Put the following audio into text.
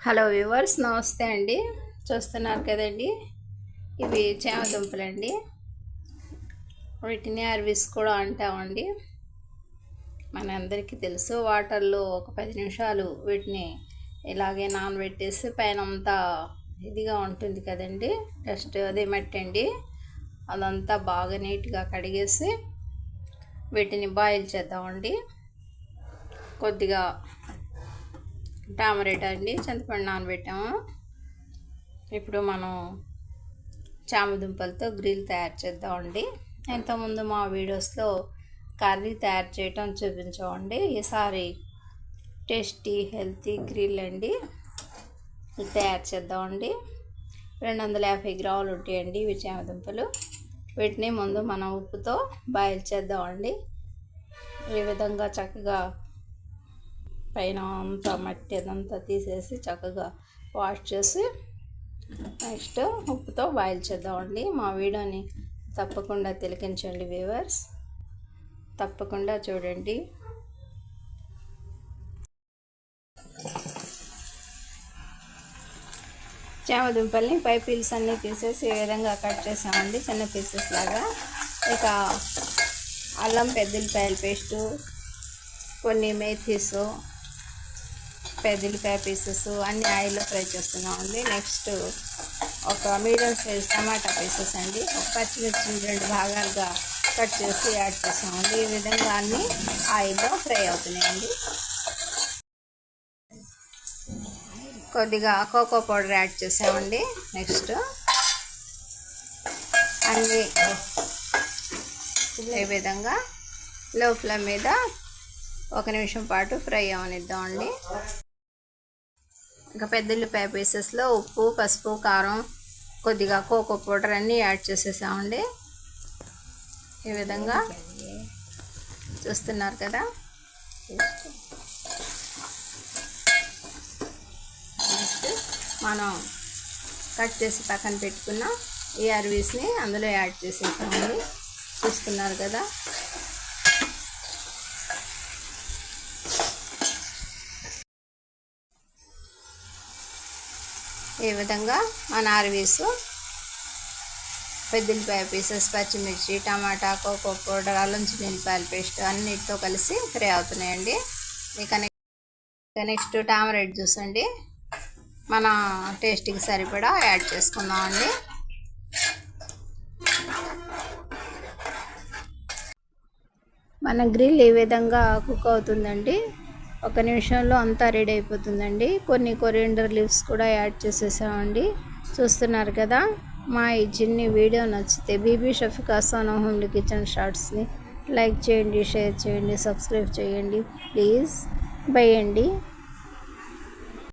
Hello viewers, నమస్తే అండి. చూస్తున్నారు కదండి, ఇవి చామదుంపలండి. వీటిని అర్విస్ కూడా అంటామండి. మనందరికీ తెలుసు. వాటర్లో ఒక 10 నిమిషాలు వీటిని ఇలాగే నానబెట్టేసి పైన అంతా ఇదిగా ఉంటుంది కదండి, డస్ట్ అదే మట్టి అండి, అదంతా బాగా నీట్గా కడిగేసి వీటిని బాయిల్ చేద్దామండి. కొద్దిగా టామరేట్ అండి, చింతపండు నానబెట్టాము. ఇప్పుడు మనం చామదుంపలతో గ్రిల్ తయారు చేద్దామండి. ఇంతకుముందు మా వీడియోస్లో కర్రీ తయారు చేయటం చూపించామండి. ఈసారి టేస్టీ హెల్తీ గ్రిల్ అండి ఇది తయారు చేద్దామండి. 250 గ్రాములు ఉంటాయండి ఇవి చామదుంపలు. వీటిని ముందు మనం ఉప్పుతో బాయిల్ చేద్దామండి. ఈ విధంగా చక్కగా పైన అంతా మట్టి అదంతా తీసేసి చక్కగా వాష్ చేసి నెక్స్ట్ ఉప్పుతో బాయిల్ చేద్దామండి. మా వీడియోని తప్పకుండా తిలకించండి వ్యూవర్స్, తప్పకుండా చూడండి. చామదుంపల్ని పై పీల్స్ అన్నీ తీసేసి ఈ విధంగా కట్ చేసామండి, చిన్న పీసెస్ లాగా. ఇక అల్లం పెద్దల్లిపాయల పేస్టు, కొన్ని మేథీసు, పెద్దల్లిపాయ పీసెస్ అన్ని ఆయిల్లో ఫ్రై చేస్తున్నామండి. నెక్స్ట్ ఒక మీడియం సైజ్ టమాటా పీసెస్ అండి, ఒక పచ్చిమిర్చిని 2 భాగాలుగా కట్ చేసి యాడ్ చేసామండి. ఈ విధంగా అన్నీ ఆయిల్లో ఫ్రై అవుతున్నాయండి. కొద్దిగా కోకో పౌడర్ యాడ్ చేసామండి. నెక్స్ట్ అన్నీ ఈ విధంగా లో ఫ్లేమ్ మీద 1 నిమిషం పాటు ఫ్రై అవనిద్దామండి. ఇంకా పెద్దల్లిపాయ పీసెస్లో ఉప్పు, పసుపు, కారం, కొద్దిగా కోకో పౌడర్ అన్నీ యాడ్ చేసేసామండి. ఈ విధంగా చూస్తున్నారు కదా. నెక్స్ట్ మనం కట్ చేసి పక్కన పెట్టుకున్న ఈ అర్వీస్ని అందులో యాడ్ చేసేసామండి. చూస్తున్నారు కదా. ఈ విధంగా మన అర్వీసు, పెద్దల్లిపాయ పీసెస్, పచ్చిమిర్చి, టమాటా, కోకో పౌడర్, అల్లం చిన్నుల్లిపాయల పేస్ట్ అన్నిటితో కలిసి ఫ్రై అవుతున్నాయండి. ఇక నెక్స్ట్ టామరేట్ జ్యూస్ అండి, మన టేస్ట్కి సరిపడా యాడ్ చేసుకుందామండి. మన గ్రిల్ ఈ విధంగా కుక్ అవుతుందండి. 1 నిమిషంలో అంతా రెడీ అయిపోతుందండి. కొన్ని కొరియండర్ లీవ్స్ కూడా యాడ్ చేసేసామండి. చూస్తున్నారు కదా. మా ఈ చిన్ని వీడియో నచ్చితే బీబీ షఫికా సోనా హోమ్లీ కిచెన్ షార్ట్స్ని లైక్ చేయండి, షేర్ చేయండి, సబ్స్క్రైబ్ చేయండి ప్లీజ్. బై అండి.